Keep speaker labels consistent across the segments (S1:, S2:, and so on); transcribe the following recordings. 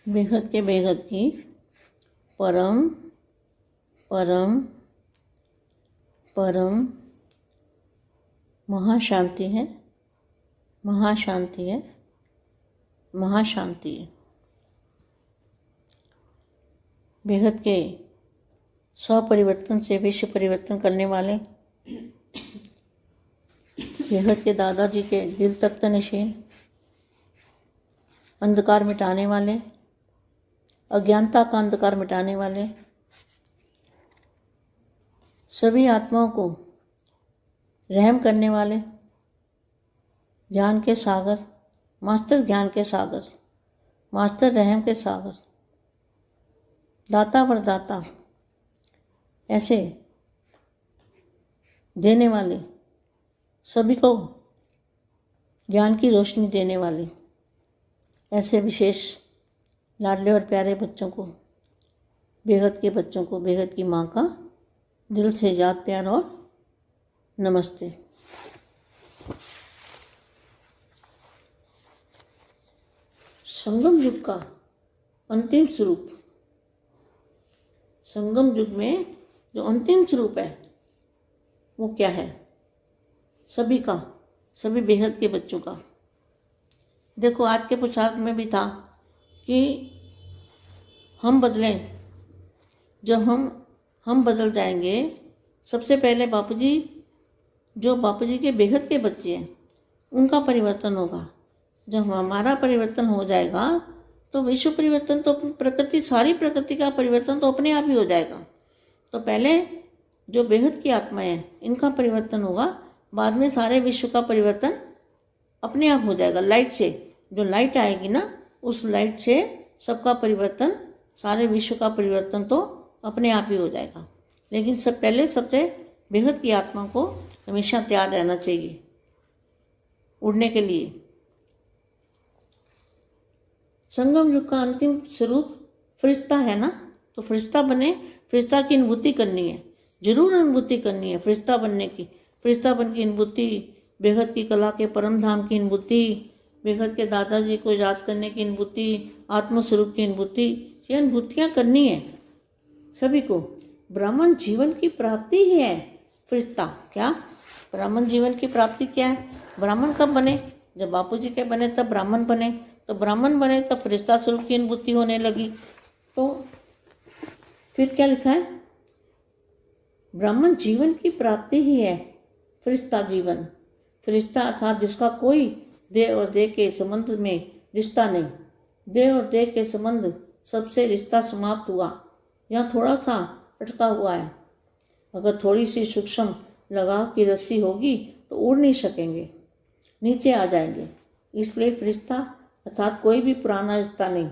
S1: बेहद के बेहद की परम परम परम महाशांति है, महाशांति है, महाशांति है। बेहद के स्वपरिवर्तन से विश्व परिवर्तन करने वाले बेहद के दादाजी के दिल तख्त नशीन, अंधकार मिटाने वाले, अज्ञानता का अंधकार मिटाने वाले, सभी आत्माओं को रहम करने वाले, ज्ञान के सागर, मास्टर ज्ञान के सागर, मास्टर रहम के सागर, दाता वरदाता, ऐसे देने वाले, सभी को ज्ञान की रोशनी देने वाले, ऐसे विशेष लाडले और प्यारे बच्चों को, बेहद के बच्चों को बेहद की माँ का दिल से याद, प्यार और नमस्ते। संगम युग का अंतिम स्वरूप, संगम युग में जो अंतिम स्वरूप है वो क्या है? सभी का, सभी बेहद के बच्चों का। देखो, आज के पुरुषार्थ में भी था कि हम बदलें। जब हम बदल जाएंगे, सबसे पहले बापूजी, जो बापूजी के बेहद के बच्चे हैं, उनका परिवर्तन होगा। जब हमारा परिवर्तन हो जाएगा तो विश्व परिवर्तन, तो प्रकृति, सारी प्रकृति का परिवर्तन तो अपने आप ही हो जाएगा। तो पहले जो बेहद की आत्माएं हैं, इनका परिवर्तन होगा, बाद में सारे विश्व का परिवर्तन अपने आप हो जाएगा। लाइट से, जो लाइट आएगी ना, उस लाइट से सबका परिवर्तन, सारे विश्व का परिवर्तन तो अपने आप ही हो जाएगा। लेकिन सबसे बेहद की आत्मा को हमेशा तैयार रहना चाहिए उड़ने के लिए। संगम युग का अंतिम स्वरूप फरिश्ता है ना, तो फरिश्ता बने, फरिश्ता की अनुभूति करनी है, जरूर अनुभूति करनी है फरिश्ता बनने की। फरिश्ता बन की अनुभूति, बेहद की कला के परम धाम की अनुभूति, बेहद के दादाजी को याद करने की अनुभूति, आत्मस्वरूप की अनुभूति, ये अनुभूतियाँ करनी है सभी को। ब्राह्मण जीवन की प्राप्ति ही है फरिश्ता। क्या ब्राह्मण जीवन की प्राप्ति क्या है? ब्राह्मण कब बने? जब बापूजी के बने तब ब्राह्मण बने, तो ब्राह्मण बने तब फरिश्ता स्वरूप की अनुभूति होने लगी। तो फिर क्या लिखा है? ब्राह्मण जीवन की प्राप्ति ही है फरिश्ता जीवन। फरिश्ता अर्थात जिसका कोई देह और देह के संबंध में रिश्ता नहीं। देह और देह के संबंध, सबसे रिश्ता समाप्त हुआ, यहाँ थोड़ा सा अटका हुआ है। अगर थोड़ी सी सूक्ष्म लगाव की रस्सी होगी तो उड़ नहीं सकेंगे, नीचे आ जाएंगे। इसलिए फरिश्ता अर्थात कोई भी पुराना रिश्ता नहीं।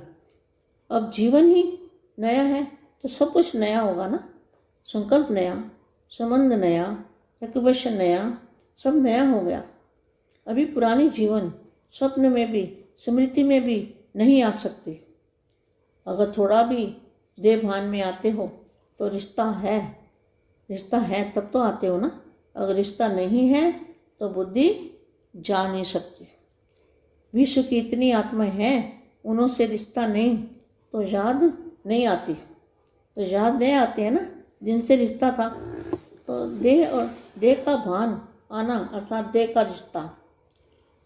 S1: अब जीवन ही नया है तो सब कुछ नया होगा ना। संकल्प नया, संबंध नया, एक्वेशन नया, सब नया हो गया। अभी पुरानी जीवन स्वप्न में भी, स्मृति में भी नहीं आ सकती। अगर थोड़ा भी देह भान में आते हो तो रिश्ता है, रिश्ता है तब तो आते हो ना। अगर रिश्ता नहीं है तो बुद्धि जा नहीं सकती। विश्व की इतनी आत्मा है, उन्हों से रिश्ता नहीं तो याद नहीं आती। तो याद नहीं आते हैं ना जिनसे रिश्ता था। तो देह और देह का भान आना अर्थात देह का रिश्ता।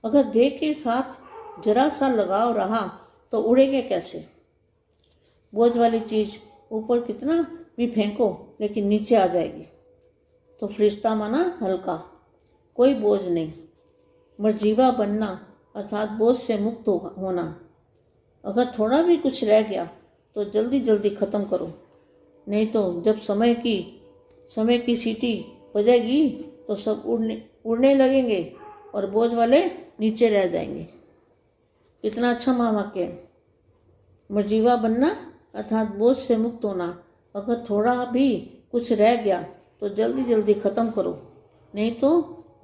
S1: अगर देह के साथ जरा सा लगाव रहा तो उड़ेंगे कैसे? बोझ वाली चीज़ ऊपर कितना भी फेंको लेकिन नीचे आ जाएगी। तो फरिश्ता माना हल्का, कोई बोझ नहीं। मर्जीवा बनना अर्थात बोझ से मुक्त होना। अगर थोड़ा भी कुछ रह गया तो जल्दी जल्दी ख़त्म करो, नहीं तो जब समय की सीटी बजेगी तो सब उड़ने लगेंगे और बोझ वाले नीचे रह जाएंगे। कितना अच्छा महावाक्य है। मर्जीवा बनना अर्थात बोझ से मुक्त होना। अगर थोड़ा भी कुछ रह गया तो जल्दी जल्दी ख़त्म करो, नहीं तो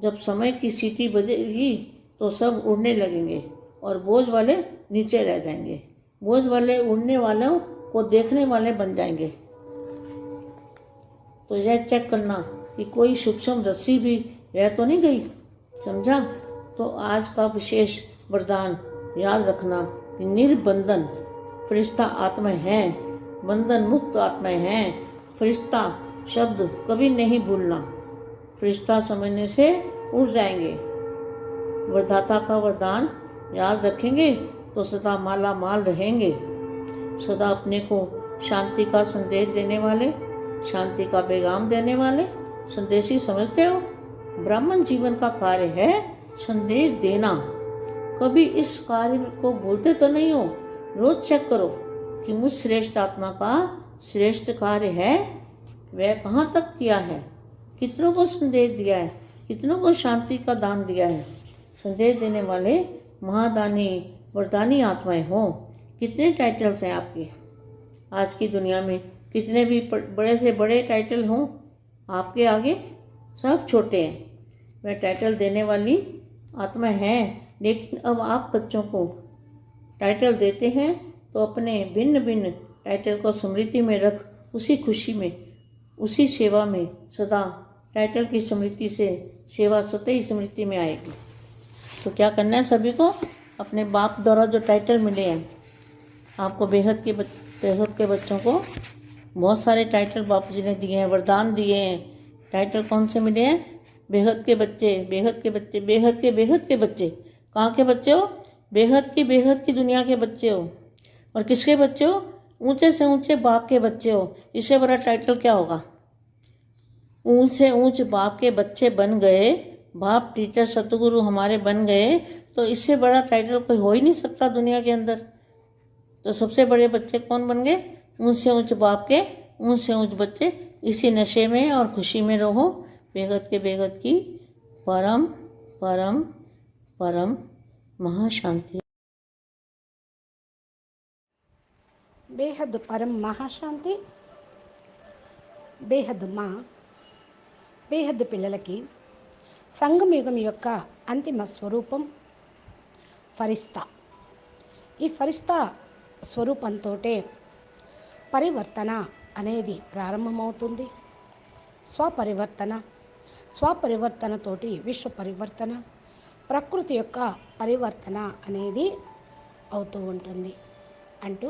S1: जब समय की सीटी बजेगी तो सब उड़ने लगेंगे और बोझ वाले नीचे रह जाएंगे। बोझ वाले उड़ने वालों को देखने वाले बन जाएंगे। तो यह चेक करना कि कोई सूक्ष्म रस्सी भी रह तो नहीं गई, समझा? तो आज का विशेष वरदान याद रखना कि निर्बंधन, फरिश्ता आत्माएं हैं, बंधन मुक्त आत्माएं हैं। फरिश्ता शब्द कभी नहीं भूलना, फरिश्ता समझने से उड़ जाएंगे। वरदाता का वरदान याद रखेंगे तो सदा माला माल रहेंगे। सदा अपने को शांति का संदेश देने वाले, शांति का पैगाम देने वाले संदेशी समझते हो। ब्राह्मण जीवन का कार्य है संदेश देना। कभी इस कार्य को भूलते तो नहीं हो। रोज चेक करो कि मुझ श्रेष्ठ आत्मा का श्रेष्ठ कार्य है वह कहाँ तक किया है, कितनों को संदेश दिया है, कितनों को शांति का दान दिया है। संदेश देने वाले महादानी वरदानी आत्माएं हो। कितने टाइटल्स हैं आपके आज की दुनिया में, कितने भी बड़े से बड़े टाइटल हों आपके आगे सब छोटे हैं। वह टाइटल देने वाली आत्मा है, लेकिन अब आप बच्चों को टाइटल देते हैं तो अपने भिन्न भिन्न टाइटल को स्मृति में रख, उसी खुशी में, उसी सेवा में सदा टाइटल की स्मृति से सेवा स्वतः ही स्मृति में आएगी। तो क्या करना है सभी को, अपने बाप द्वारा जो टाइटल मिले हैं आपको, बेहद के बच्चों को बहुत सारे टाइटल बापू जी ने दिए हैं, वरदान दिए हैं। टाइटल कौन से मिले हैं? बेहद के बच्चे, बेहद के बच्चे, बेहद के बच्चे। कहाँ के बच्चे हो? बेहद की दुनिया के बच्चे हो। और किसके बच्चे हो? ऊंचे से ऊंचे बाप के बच्चे हो। इससे बड़ा टाइटल क्या होगा? ऊंच से ऊंच बाप के बच्चे बन गए, बाप टीचर सतगुरु हमारे बन गए, तो इससे बड़ा टाइटल कोई हो ही नहीं सकता दुनिया के अंदर। तो सबसे बड़े बच्चे कौन बन गए? ऊंच से ऊंच बाप के ऊंच से ऊंच बच्चे। इसी नशे में और खुशी में रहो। बेहद की परम परम परम महाशांति।
S2: బేహద్ పరం మహాశాంతి. బేహద్ మా బేహద్ పిల్లలకి సంగమయుగం యొక్క అంతిమ స్వరూపం ఫరిస్తా. ఈ ఫరిస్తా స్వరూపంతో పరివర్తన అనేది ప్రారంభమవుతుంది. స్వపరివర్తనతోటి విశ్వ పరివర్తన, ప్రకృతి యొక్క పరివర్తన అనేది అవుతూ ఉంటుంది అంటూ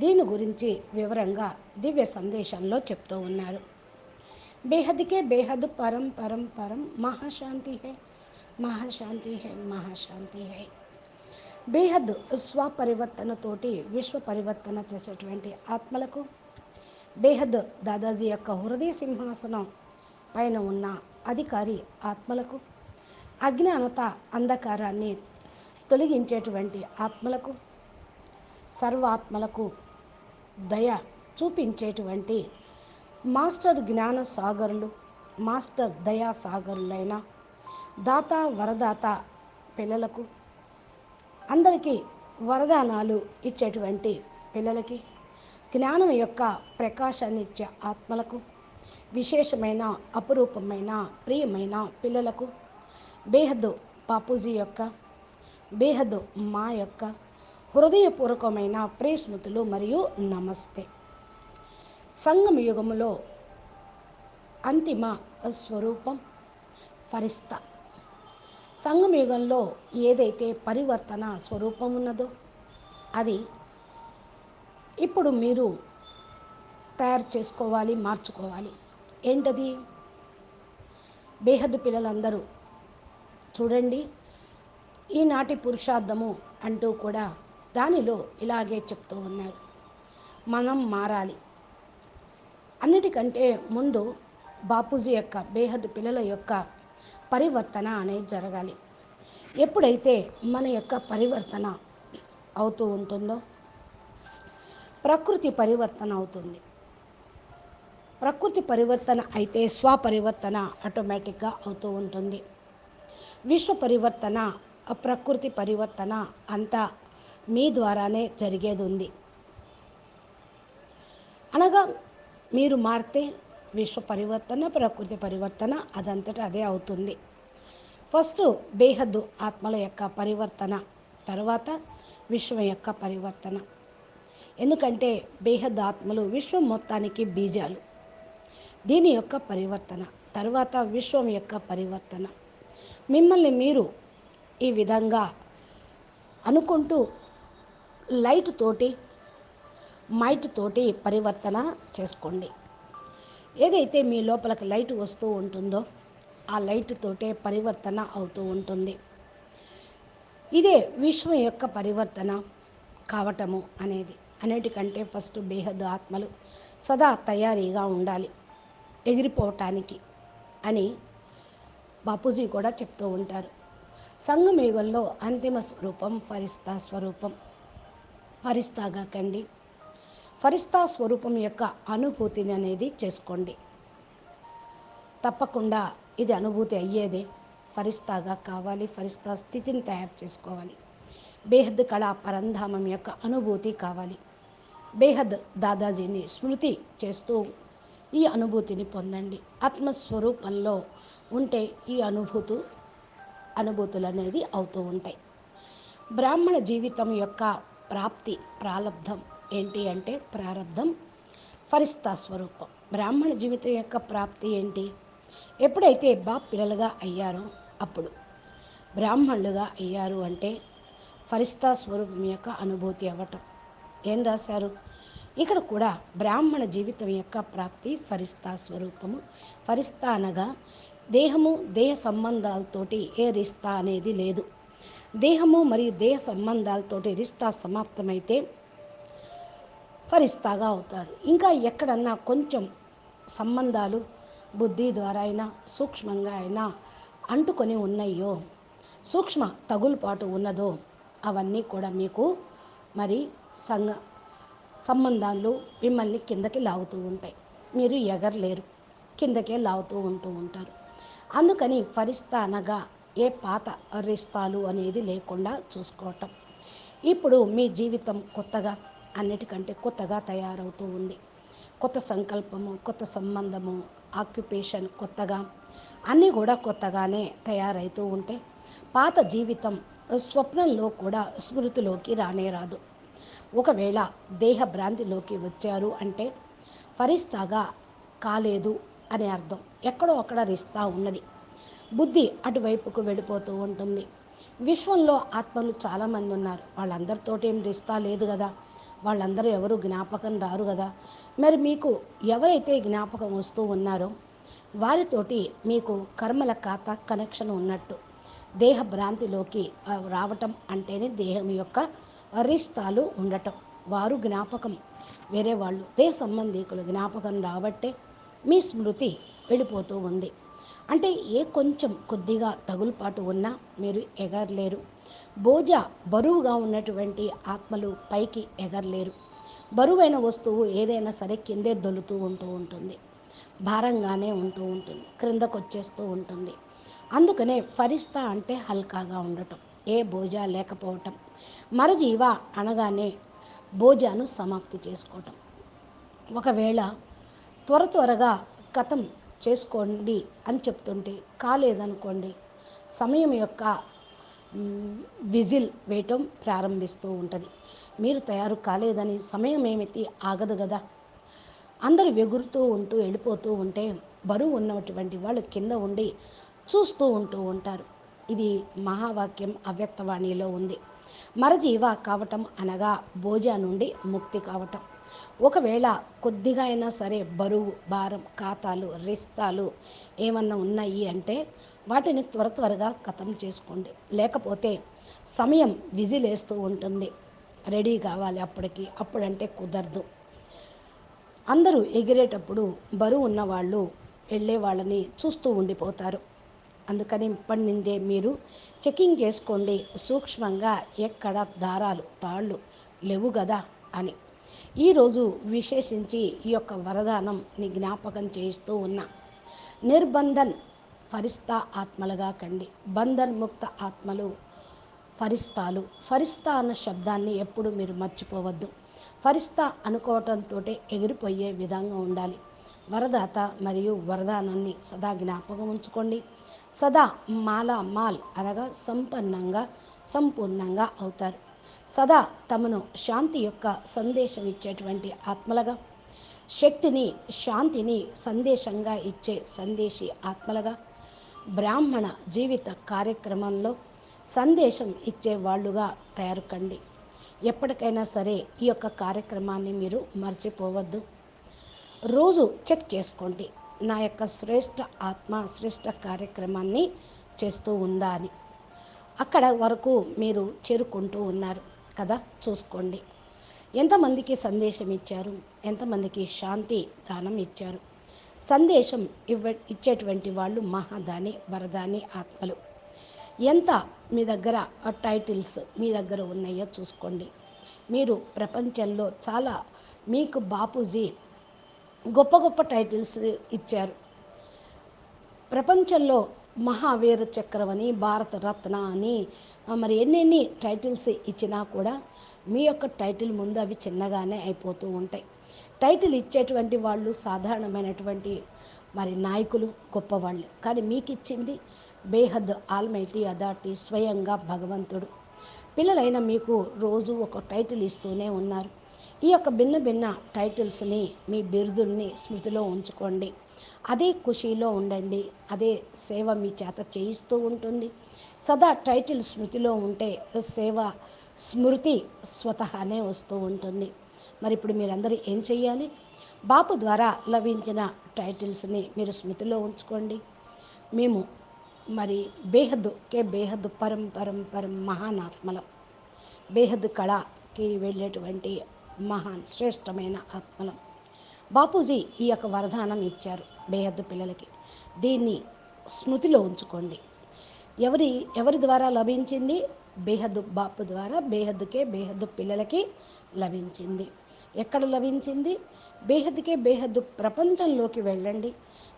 S2: దీని గురించి వివరంగా దివ్య సందేశంలో చెప్తూ ఉన్నారు. బేహద్కే బేహద్ పరం పరం పరం మహాశాంతి హై, మహాశాంతి హై, మహాశాంతి హై. బేహద్ స్వపరివర్తనతోటి విశ్వ పరివర్తన చేసేటువంటి ఆత్మలకు, బేహద్ దాదాజీ యొక్క హృదయ సింహాసనం పైన ఉన్న అధికారి ఆత్మలకు, అజ్ఞానత అంధకారాన్ని తొలగించేటువంటి ఆత్మలకు, సర్వాత్మలకు దయ చూపించేటువంటి మాస్టర్ జ్ఞాన సాగరులు, మాస్టర్ దయా సాగరులైన దాత వరదాత పిల్లలకు, అందరికీ వరదానాలు ఇచ్చేటువంటి పిల్లలకి, జ్ఞానం యొక్క ప్రకాశాన్ని ఇచ్చే ఆత్మలకు, విశేషమైన అపురూపమైన ప్రియమైన పిల్లలకు బేహద్ బాపూజీ యొక్క, బేహద్ మా యొక్క హృదయపూర్వకమైన ప్రేస్మృతులు మరియు నమస్తే. సంగమ యుగములో అంతిమ స్వరూపం ఫరిస్తా. సంగమ యుగంలో ఏదైతే పరివర్తన స్వరూపం ఉన్నదో అది ఇప్పుడు మీరు తయారు చేసుకోవాలి, మార్చుకోవాలి. ఏంటది? బేహద్ పిల్లలందరూ చూడండి, ఈనాటి పురుషార్థము అంటూ కూడా దానిలో ఇలాగే చెప్తూ ఉన్నారు. మనం మారాలి. అన్నిటికంటే ముందు బాపూజీ యొక్క, బేహద్ పిల్లల యొక్క పరివర్తన అనేది జరగాలి. ఎప్పుడైతే మన యొక్క పరివర్తన అవుతూ ఉంటుందో ప్రకృతి పరివర్తన అవుతుంది. ప్రకృతి పరివర్తన అయితే స్వపరివర్తన ఆటోమేటిక్గా అవుతూ ఉంటుంది. విశ్వ పరివర్తన, ప్రకృతి పరివర్తన అంతా మీ ద్వారానే జరిగేది ఉంది. అనగా మీరు మారితే విశ్వ పరివర్తన, ప్రకృతి పరివర్తన అదంతటా అదే అవుతుంది. ఫస్ట్ బేహద్ ఆత్మల యొక్క పరివర్తన, తర్వాత విశ్వం యొక్క పరివర్తన. ఎందుకంటే బేహద్ ఆత్మలు విశ్వం మొత్తానికి బీజాలు. దీని యొక్క పరివర్తన తర్వాత విశ్వం యొక్క పరివర్తన. మిమ్మల్ని మీరు ఈ విధంగా అనుకుంటూ లైట్ తోటి మైట్ తోటి పరివర్తన చేసుకోండి. ఏదైతే మీ లోపలికి లైట్ వస్తూ ఉంటుందో ఆ లైట్ తోటే పరివర్తన అవుతూ ఉంటుంది. ఇదే విశ్వం యొక్క పరివర్తన కావటము అనేది. అన్నిటికంటే ఫస్ట్ బేహద్దు ఆత్మలు సదా తయారీగా ఉండాలి ఎగిరిపోవటానికి అని బాపూజీ కూడా చెప్తూ ఉంటారు. సంగమయుగంలో అంతిమ స్వరూపం ఫరిస్తా స్వరూపం. ఫరిస్తాగా కండి. ఫరిస్తా స్వరూపం యొక్క అనుభూతిని అనేది చేసుకోండి. తప్పకుండా ఇది అనుభూతి అయ్యేదే. ఫరిస్తాగా కావాలి, ఫరిస్తా స్థితిని తయారు చేసుకోవాలి. బేహద్ కళా పరంధామం యొక్క అనుభూతి కావాలి. బేహద్ దాదాజీని స్మృతి చేస్తూ ఈ అనుభూతిని పొందండి. ఆత్మస్వరూపంలో ఉంటే ఈ అనుభూతులు అనేది అవుతూ ఉంటాయి. బ్రాహ్మణ జీవితం యొక్క ప్రాప్తి ప్రారంధం ఏంటి అంటే ప్రారంధం ఫరిస్తా స్వరూపం. బ్రాహ్మణ జీవితం యొక్క ప్రాప్తి ఏంటి? ఎప్పుడైతే బాప్ పిల్లలుగా అయ్యారో అప్పుడు. బ్రాహ్మణులుగా అయ్యారు అంటే ఫరిస్తా స్వరూపం యొక్క అనుభూతి అవ్వటం. ఏం రాశారు ఇక్కడ కూడా? బ్రాహ్మణ జీవితం యొక్క ప్రాప్తి ఫరిస్తా స్వరూపము. ఫరిస్తా అనగా దేహము దేహ సంబంధాలతోటి ఏ రిస్తా అనేది లేదు. దేహము మరియు దేహ సంబంధాలతోటి రిస్తా సమాప్తమైతే ఫరిస్తాగా అవుతారు. ఇంకా ఎక్కడన్నా కొంచెం సంబంధాలు బుద్ధి ద్వారా అయినా సూక్ష్మంగా అయినా అంటుకొని ఉన్నాయో, సూక్ష్మ తగులుపాటు ఉన్నదో అవన్నీ కూడా మీకు మరి సంబంధాలు మిమ్మల్ని కిందకి లాగుతూ ఉంటాయి. మీరు ఎగరలేరు, కిందకే లాగుతూ ఉంటారు. అందుకని ఫరిస్తా అనగా ఏ పాత రిస్తాలు అనేది లేకుండా చూసుకోవటం. ఇప్పుడు మీ జీవితం కొత్తగా అన్నిటికంటే కొత్తగా తయారవుతూ ఉంది. కొత్త సంకల్పము, కొత్త సంబంధము, ఆక్యుపేషన్ కొత్తగా అన్నీ కూడా కొత్తగానే తయారవుతూ ఉంటే పాత జీవితం స్వప్నంలో కూడా స్మృతిలోకి రానే రాదు. ఒకవేళ దేహ భ్రాంతిలోకి వచ్చారు అంటే ఫరిస్తాగా కాలేదు అని అర్థం. ఎక్కడో అక్కడ రిస్తా ఉన్నది. బుద్ధి అటువైపుకు వెళ్ళిపోతూ ఉంటుంది. విశ్వంలో ఆత్మలు చాలామంది ఉన్నారు. వాళ్ళందరితోటి ఏం రిస్తా లేదు కదా. వాళ్ళందరూ ఎవరు జ్ఞాపకం రారు కదా. మరి మీకు ఎవరైతే జ్ఞాపకం వస్తూ ఉన్నారో వారితోటి మీకు కర్మల ఖాతా కనెక్షన్ ఉన్నట్టు. దేహ భ్రాంతిలోకి రావటం అంటేనే దేహం యొక్క రిస్తాలు ఉండటం. వారు జ్ఞాపకం వేరే వాళ్ళు దేహ సంబంధీకులు జ్ఞాపకం రాబట్టే మీ స్మృతి వెళ్ళిపోతూ ఉంది. అంటే ఏ కొంచెం కొద్దిగా తగులుపాటు ఉన్నా మీరు ఎగరలేరు. బరువుగా ఉన్నటువంటి ఆత్మలు పైకి ఎగరలేరు. బరువైన వస్తువు ఏదైనా సరే కిందే దొలుతూ ఉంటుంది. భారంగానే ఉంటూ ఉంటుంది, క్రిందకు వచ్చేస్తూ ఉంటుంది. అందుకనే ఫరిస్తా అంటే హల్కాగా ఉండటం, ఏ బోజా లేకపోవటం. మరజీవ అనగానే బోజాను సమాప్తి చేసుకోవటం. ఒకవేళ త్వరగా కథం చేసుకోండి అని చెప్తుంటే కాలేదనుకోండి, సమయం యొక్క విజిల్ వేయటం ప్రారంభిస్తూ ఉంటుంది. మీరు తయారు కాలేదని సమయం ఏమిటి ఆగదు కదా. అందరూ ఎగురుతూ ఉంటూ వెళ్ళిపోతూ ఉంటే బరువు ఉన్నటువంటి వాళ్ళు కింద ఉండి చూస్తూ ఉంటారు. ఇది మహావాక్యం అవ్యక్తవాణిలో ఉంది. మరజీవ కావటం అనగా బోజా నుండి ముక్తి కావటం. ఒకవేళ కొద్దిగా అయినా సరే బరువు, భారం, ఖాతాలు, రిస్తాలు ఏమన్నా ఉన్నాయి అంటే వాటిని త్వరగా ఖతం చేసుకోండి. లేకపోతే సమయం విజిలేస్తూ ఉంటుంది. రెడీ కావాలి అప్పుడంటే కుదరదు. అందరూ ఎగిరేటప్పుడు బరువు ఉన్నవాళ్ళు వెళ్ళే వాళ్ళని చూస్తూ ఉండిపోతారు. అందుకని ఇప్పటి నుండే మీరు చెకింగ్ చేసుకోండి సూక్ష్మంగా, ఎక్కడ దారాలు తాళ్ళు లేవు కదా అని. ఈరోజు విశేషించి ఈ యొక్క వరదానంని జ్ఞాపకం చేస్తూ ఉన్నా. నిర్బంధన్ ఫరిస్తా ఆత్మలుగా కండి. బంధన్ ముక్త ఆత్మలు ఫరిస్తాలు. ఫరిస్తా అన్న శబ్దాన్ని ఎప్పుడు మీరు మర్చిపోవద్దు. ఫరిస్తా అనుకోవటంతో ఎగిరిపోయే విధంగా ఉండాలి. వరదాత మరియు వరదానాన్ని సదా జ్ఞాపకం ఉంచుకోండి. సదా మాల్ అనగా సంపూర్ణంగా అవుతారు. సదా తమను శాంతి యొక్క సందేశం ఇచ్చేటువంటి ఆత్మలుగా, శక్తిని శాంతిని సందేశంగా ఇచ్చే సందేశీ ఆత్మలుగా, బ్రాహ్మణ జీవిత కార్యక్రమంలో సందేశం ఇచ్చే వాళ్ళుగా తయారు కండి. ఎప్పటికైనా సరే ఈ యొక్క కార్యక్రమాన్ని మీరు మర్చిపోవద్దు. రోజు చెక్ చేసుకోండి, నా యొక్క శ్రేష్ఠ ఆత్మ శ్రేష్ఠ కార్యక్రమాన్ని చేస్తూ ఉందా అని. అక్కడ వరకు మీరు చేరుకుంటూ ఉన్నారు కదా, చూసుకోండి. ఎంతమందికి సందేశం ఇచ్చారు, ఎంతమందికి శాంతి దానం ఇచ్చారు. సందేశం ఇచ్చేటువంటి వాళ్ళు మహాదాని వరదాని ఆత్మలు. ఎంత మీ దగ్గర టైటిల్స్ మీ దగ్గర ఉన్నాయో చూసుకోండి. మీరు ప్రపంచంలో చాలా, మీకు బాపూజీ గొప్ప గొప్ప టైటిల్స్ ఇచ్చారు. ప్రపంచంలో మహావీర చక్రం అని, భారత రత్న అని, మరి ఎన్నెన్ని టైటిల్స్ ఇచ్చినా కూడా మీ యొక్క టైటిల్ ముందు అవి చిన్నగానే అయిపోతూ ఉంటాయి. టైటిల్ ఇచ్చేటువంటి వాళ్ళు సాధారణమైనటువంటి మరి నాయకులు, గొప్పవాళ్ళు. కానీ మీకు ఇచ్చింది బేహద్ ఆల్మైటీ అథారిటీ, స్వయంగా భగవంతుడు. పిల్లలైన మీకు రోజు ఒక టైటిల్ ఇస్తూనే ఉన్నారు. ఈ యొక్క భిన్న భిన్న టైటిల్స్ని, మీ బిరుదుల్ని స్మృతిలో ఉంచుకోండి. అదే ఖుషీలో ఉండండి. అదే సేవ మీ చేత చేయిస్తూ ఉంటుంది. సదా టైటిల్ స్మృతిలో ఉంటే సేవ స్మృతి స్వతహానే వస్తూ ఉంటుంది. మరి ఇప్పుడు మీరందరూ ఏం చెయ్యాలి? బాపు ద్వారా లభించిన టైటిల్స్ని మీరు స్మృతిలో ఉంచుకోండి. మేము మరి బేహద్ పరం పరం పరం మహానాత్మలం, బేహద్ కళకి వెళ్ళేటువంటి మహాన్ శ్రేష్టమైన ఆత్మలం. బాపూజీ ఈ యొక్క వరదానం ఇచ్చారు బేహద్దు పిల్లలకి. దీన్ని స్మృతిలో ఉంచుకోండి. ఎవరి ద్వారా లభించింది? బేహద్దు బాపు ద్వారా బేహద్దు పిల్లలకి లభించింది. ఎక్కడ లభించింది? బేహద్దు ప్రపంచంలోకి వెళ్ళండి,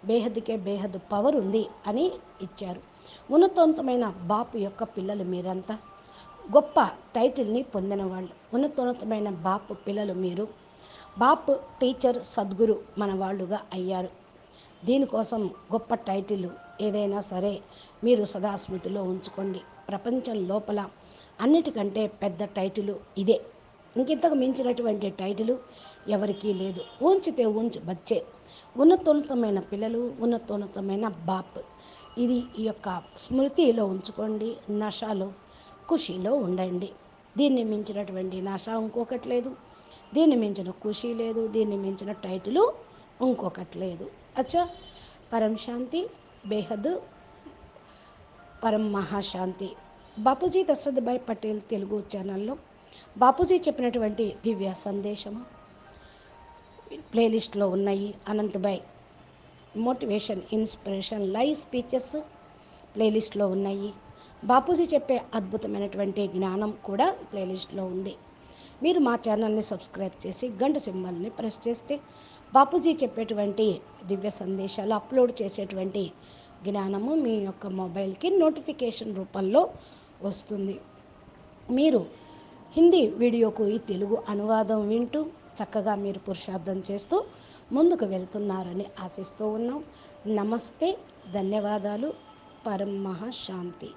S2: బేహద్దు పవర్ ఉంది అని ఇచ్చారు. ఉన్నతోన్నతమైన బాపు యొక్క పిల్లలు మీరంతా, గొప్ప టైటిల్ని పొందిన వాళ్ళు, ఉన్నతోన్నతమైన బాపు పిల్లలు మీరు. బాప్ టీచర్ సద్గురు మన వాళ్ళుగా అయ్యారు. దీనికోసం గొప్ప టైటిల్ ఏదైనా సరే మీరు సదా స్మృతిలో ఉంచుకోండి. ప్రపంచం లోపల అన్నిటికంటే పెద్ద టైటిలు ఇదే. ఇంకింతకు మించినటువంటి టైటిలు ఎవరికీ లేదు. ఉంచితే ఉంచు బచ్చే. ఉన్నతోన్నతమైన పిల్లలు, ఉన్నతోన్నతమైన బాప్. ఇది ఈ యొక్క స్మృతిలో ఉంచుకోండి. నషాలో ఖుషీలో ఉండండి. దీన్ని మించినటువంటి నష ఇంకొకటి లేదు, దీన్ని మించిన ఖుషీ లేదు, దీన్ని మించిన టైటిలు ఇంకొకటి లేదు. అచ్చా, పరం శాంతి, బేహద్ పరం మహాశాంతి. బాపూజీ దశరథభాయ్ పటేల్ తెలుగు ఛానల్లో బాపూజీ చెప్పినటువంటి దివ్య సందేశము ప్లేలిస్ట్లో ఉన్నాయి. Anantbhai motivation, inspiration, live speeches ప్లేలిస్ట్లో ఉన్నాయి. బాపూజీ చెప్పే అద్భుతమైనటువంటి జ్ఞానం కూడా ప్లేలిస్ట్లో ఉంది. మీరు మా ఛానల్ని సబ్స్క్రైబ్ చేసి గంట సింబల్ని ప్రెస్ చేస్తే బాపూజీ చెప్పేటువంటి దివ్య సందేశాలు అప్లోడ్ చేసేటువంటి జ్ఞానము మీ యొక్క మొబైల్కి నోటిఫికేషన్ రూపంలో వస్తుంది. మీరు హిందీ వీడియోకు ఈ తెలుగు అనువాదం వింటూ చక్కగా మీరు పురుషార్థం చేస్తూ ముందుకు వెళ్తున్నారని ఆశిస్తూ ఉన్నాం. నమస్తే, ధన్యవాదాలు. పరం మహాశాంతి.